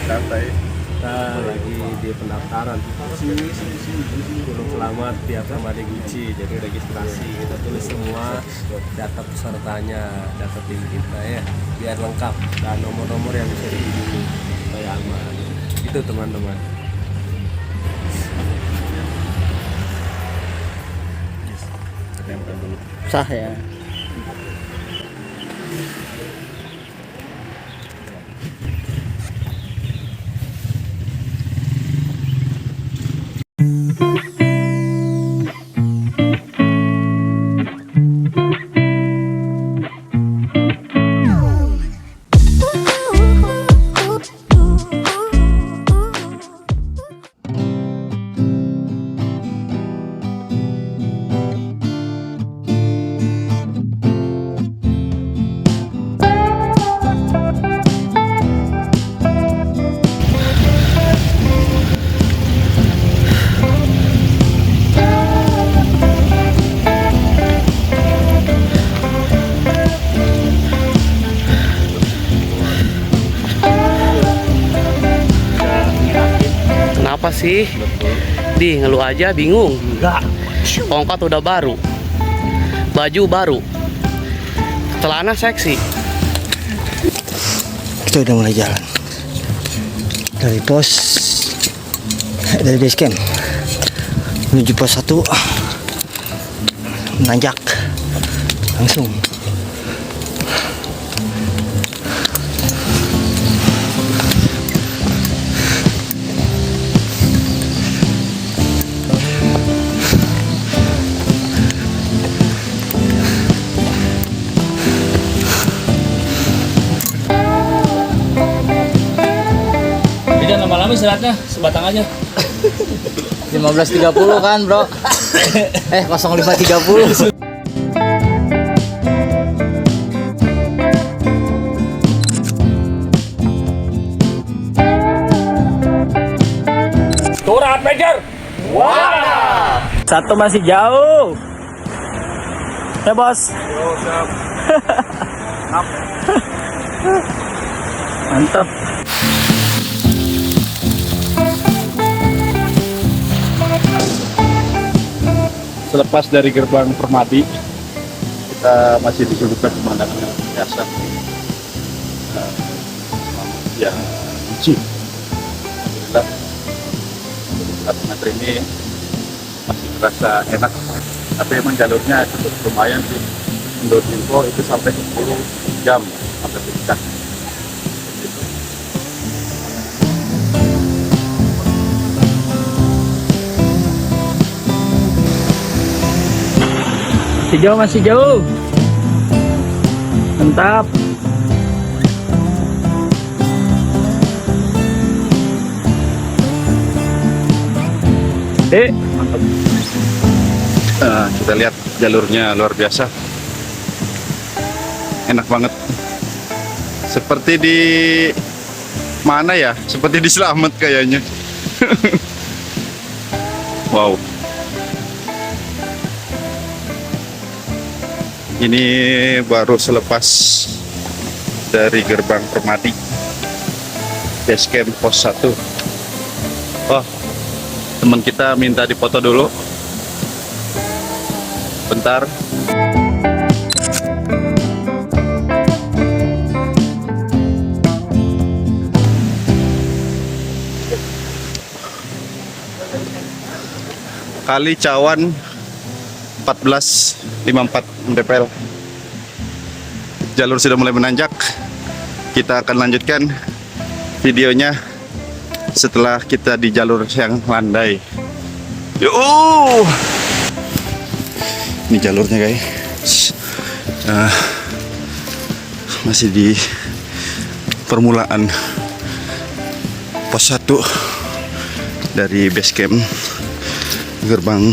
santai. Kita lagi di pendaftaran Gunung Selamat Tiap Permadi Guci. Jadi registrasi kita tulis semua data pesertanya, data tinggi kita ya, biar lengkap dan nomor-nomor yang bisa dihubungi supaya aman. Itu teman-teman. Sah ya. Kenapa sih? Di ngeluh aja bingung. Enggak. Tongkat udah baru, baju baru, celana seksi. Kita udah mulai jalan dari base camp menuju pos 1, menanjak langsung. Jangan lama-lama istirahatnya, sebatang aja. 15.30 kan bro? 05.30. Turun, Major. Wah. Satu masih jauh. Ya bos. Mantap. Selepas dari gerbang Permadi, kita masih disuguhkan pemandangan yang biasa. Ya, Guci. Alhamdulillah, 1 meter ini masih terasa enak. Tapi emang jalurnya cukup lumayan sih. Menurut info itu sampai 10 jam sampai puncak. Masih jauh. Mantap. Mantap. Kita lihat jalurnya luar biasa. Enak banget. Seperti di mana ya? Seperti di Selamat kayaknya. Wow. Ini baru selepas dari gerbang Permadi, base camp pos 1. Oh, teman kita minta dipoto dulu. Bentar. Kali Cawan 1454 mdpl. Jalur sudah mulai menanjak. Kita akan lanjutkan videonya setelah kita di jalur yang landai. Ini jalurnya guys. Masih di permulaan pos 1 dari base camp gerbang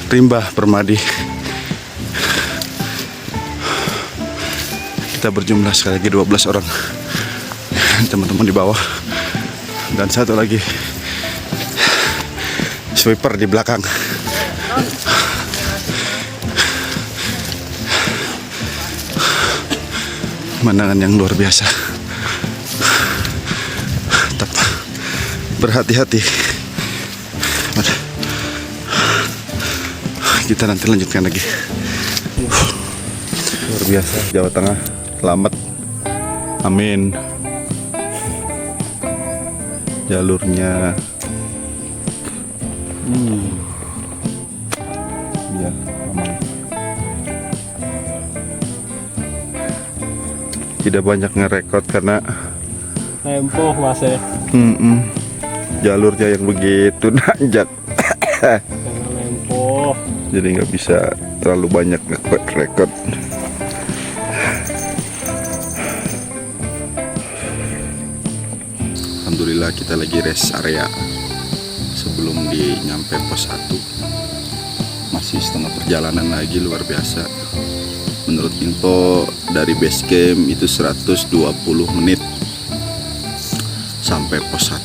Rimba Permadi. Kita berjumlah sekali lagi 12 orang, teman-teman di bawah, dan satu lagi sweeper di belakang. Pemandangan yang luar biasa. berhati-hati. Kita nanti lanjutkan lagi. Luar biasa, Jawa Tengah. Selamat. Amin. Jalurnya ya, aman. Tidak banyak ngerekod karena Tempo mas ya. jalurnya yang begitu nanjak. Karena tempo. Jadi nggak bisa terlalu banyak nge-record. Alhamdulillah kita lagi rest area sebelum nyampe pos 1. Masih setengah perjalanan lagi, luar biasa. Menurut info dari base camp itu 120 menit sampai pos 1.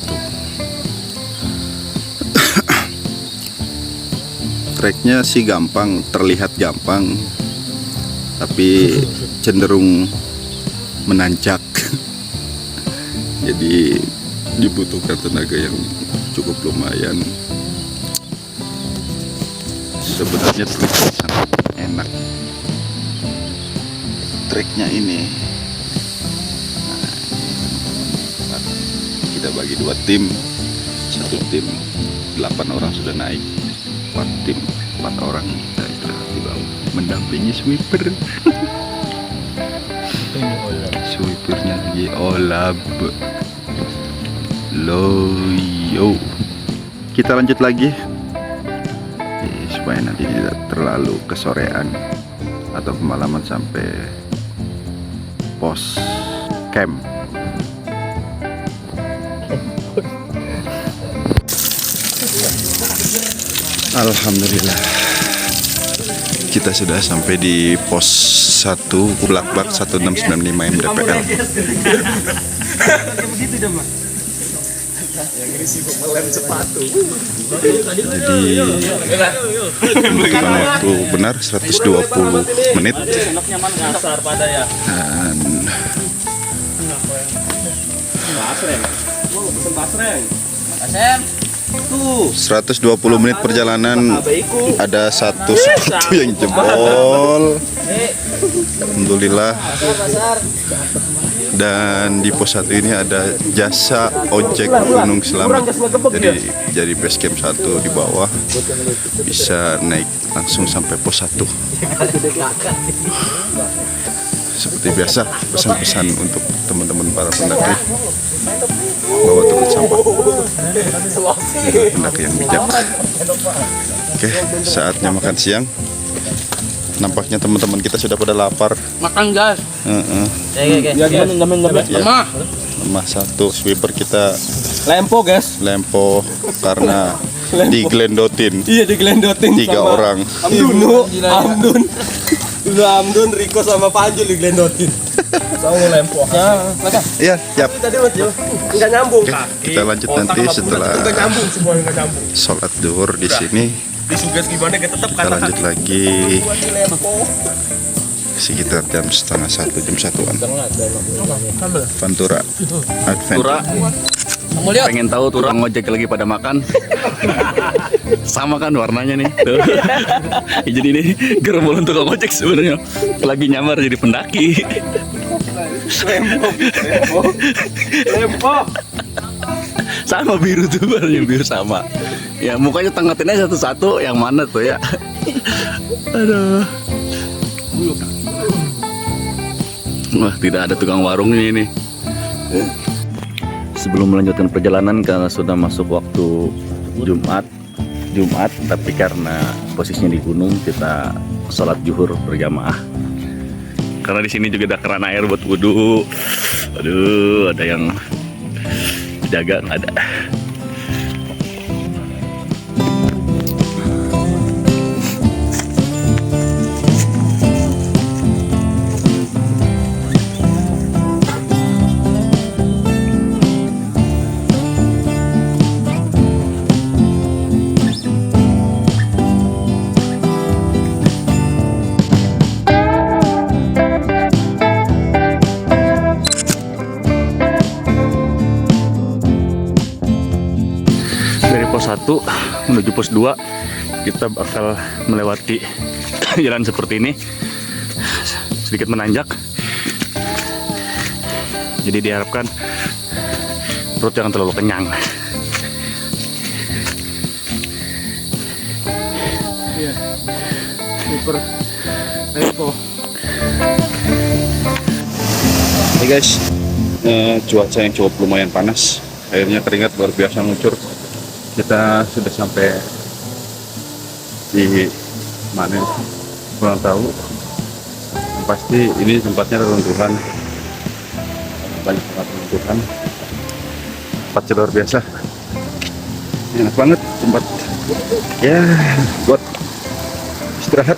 Treknya sih gampang, terlihat gampang, tapi cenderung menanjak. Jadi dibutuhkan tenaga yang cukup lumayan. Sebenarnya treknya sangat enak. Treknya ini, nah, kita bagi 2 tim. Satu tim 8 orang sudah naik. 4 tim 4 orang kita istirahat di bawah mendampingi sweeper. Sweepernya lagi olab. Loyo. Kita lanjut lagi supaya nanti tidak terlalu kesorean atau kemalaman sampai pos camp. Alhamdulillah kita sudah sampai di pos 1 Bulakbak 1695 MDPL. Jadi waktu benar 120 menit dan 120 menit perjalanan, ada satu sepatu yang jebol. Alhamdulillah. Dan di pos 1 ini ada jasa ojek Gunung Selamat. Jadi base camp 1 di bawah bisa naik langsung sampai pos 1. Seperti biasa, pesan-pesan untuk teman-teman para pendaki, bawa turun sampah, pendaki yang bijak. Oke, saatnya makan siang. Nampaknya teman-teman kita sudah pada lapar. Makan guys. Lemah satu, sweeper kita Lempo guys. lempo karena diglendotin. Iya diglendotin 3 orang. Amdun, Riko sama Panjul diglendotin. Sama Lempo. Iya, siap. Tadi enggak nyambung. Oke, kita lanjut nanti setelah sholat zuhur di sini. Disugas gimana kita tetap Kita lanjut lagi sekitar jam setengah 1, jam 1-an. Pantura Adventure. Pengen tahu tukang ojek lagi pada makan? Sama kan warnanya nih. Tuh. Jadi ini gerombolan tukang ojek sebenarnya lagi nyamar jadi pendaki. Lempo. Sama biru tuh, warnanya biru sama. Ya mukanya tengatin aja satu-satu, yang mana tuh ya? Aduh. Wah, tidak ada tukang warungnya ini. Sebelum melanjutkan perjalanan, karena sudah masuk waktu Jumat, tapi karena posisinya di gunung, kita sholat zuhur berjamaah. Karena di sini juga ada keran air buat wudhu. Aduh, ada yang jaga nggak ada. 1 menuju pos 2. Kita bakal melewati jalan seperti ini, sedikit menanjak. Jadi diharapkan perut jangan terlalu kenyang. Iya, super tempo. Hey guys, cuaca yang cukup lumayan panas, airnya keringat luar biasa ngucur. Kita sudah sampai di mana ini? Kurang tahu. Yang pasti ini tempatnya reruntuhan, banyak banget reruntuhan. Tempatnya luar biasa, enak banget tempat ya buat istirahat.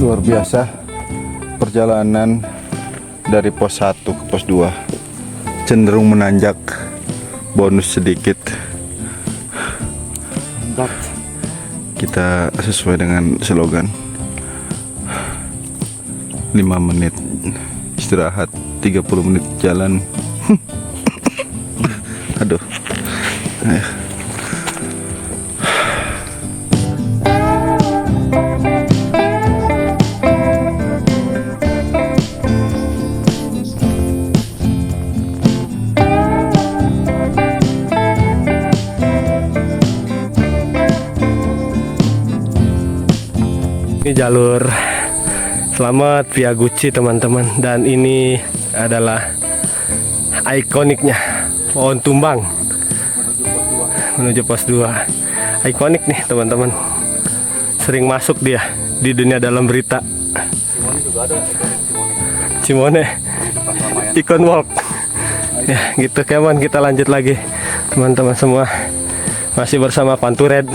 Luar biasa perjalanan dari pos 1 ke pos 2, cenderung menanjak, bonus sedikit. Kita sesuai dengan slogan 5 menit istirahat, 30 menit jalan. Aduh. Ini jalur selamat via Gucci teman-teman, dan ini adalah ikoniknya pohon tumbang menuju pos 2. Ikonik nih teman-teman, sering masuk dia di dunia dalam berita. Cimone ikon walk ya gitu. Keman, kita lanjut lagi teman-teman semua, masih bersama Pantured.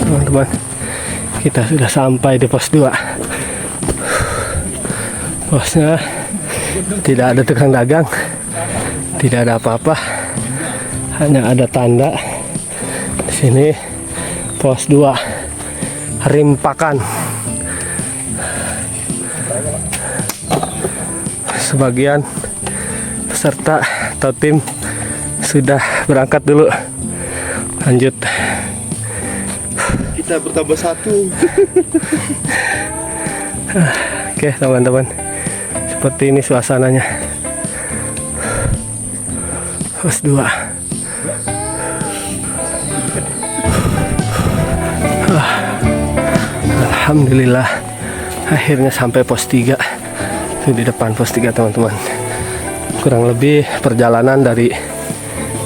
Teman-teman, kita sudah sampai di pos 2. Posnya tidak ada tukang dagang, tidak ada apa-apa, hanya ada tanda di sini pos 2 Rimpakan. Sebagian peserta atau tim sudah berangkat dulu. Lanjut. Kita bertambah 1. Oke teman-teman, seperti ini suasananya pos 2. Alhamdulillah akhirnya sampai pos 3. Itu di depan pos 3 teman-teman. Kurang lebih perjalanan dari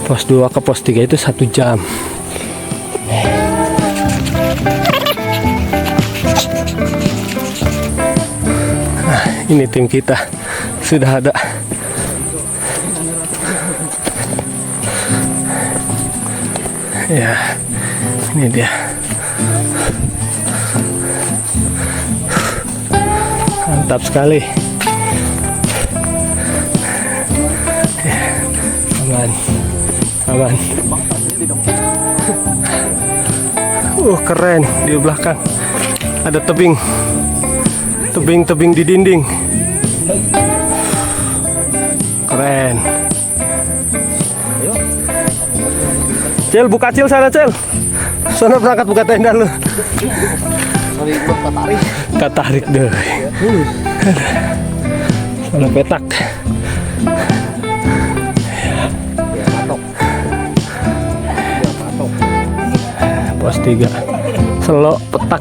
pos 2 ke pos 3 itu 1 jam. Nah, ini tim kita sudah ada. Ya, ini dia. Mantap sekali. Aman, aman. Keren, di belakang ada tebing di dinding. Keren. Cil, buka Cil sana Cil. Sana berangkat buka tenda lu. Katarik deh. Sana petak. Pos 3 Selo petak.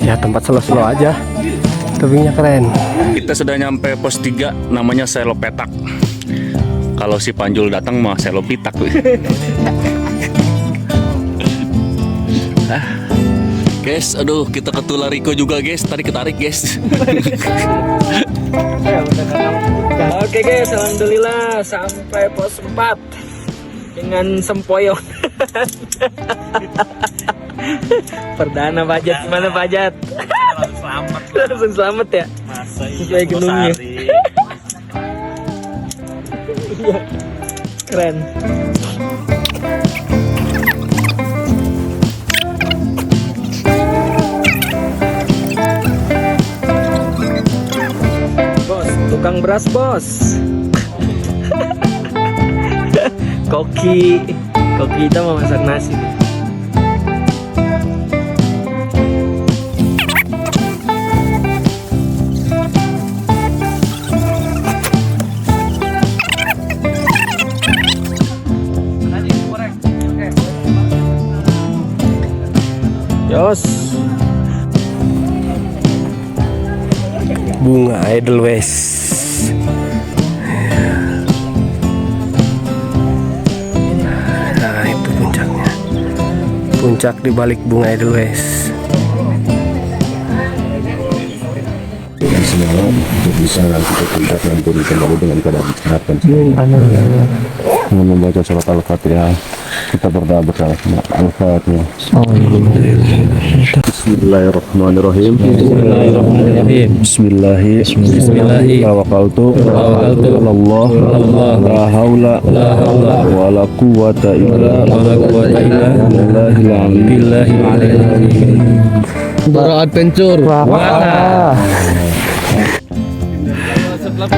Ya tempat selo-selo aja. Tebingnya keren. Kita sudah nyampe pos 3, namanya Selo Petak. Kalau si Panjul datang mah Selo Pitak. Guys, aduh kita ketular Riko juga guys, tadi ketarik guys. Oke guys, alhamdulillah sampai pos 4. dengan sempoyong. Perdana Pajat, gimana Pajat? Selamat. Langsung selamat ya. Masa Sesuai gedungnya. Iya. Keren. Bos, tukang beras bos. Koki kita mau masak nasi. Yos. Bunga Edelweiss. Nah, itu puncaknya. Puncak di balik bunga Edelweiss. Semoga bisa kita puncak dan turun kembali dengan keadaan sehat dan dengan membaca surat Al-Fatihah, kita berdoa bersama. Al-Fatihah. Bismillahirrahmanirrahim. Bismillahi. Tawakkaltu. Allah. La haula. Wala quwwata illa billahil aliyyil. Baru adventure. Setelah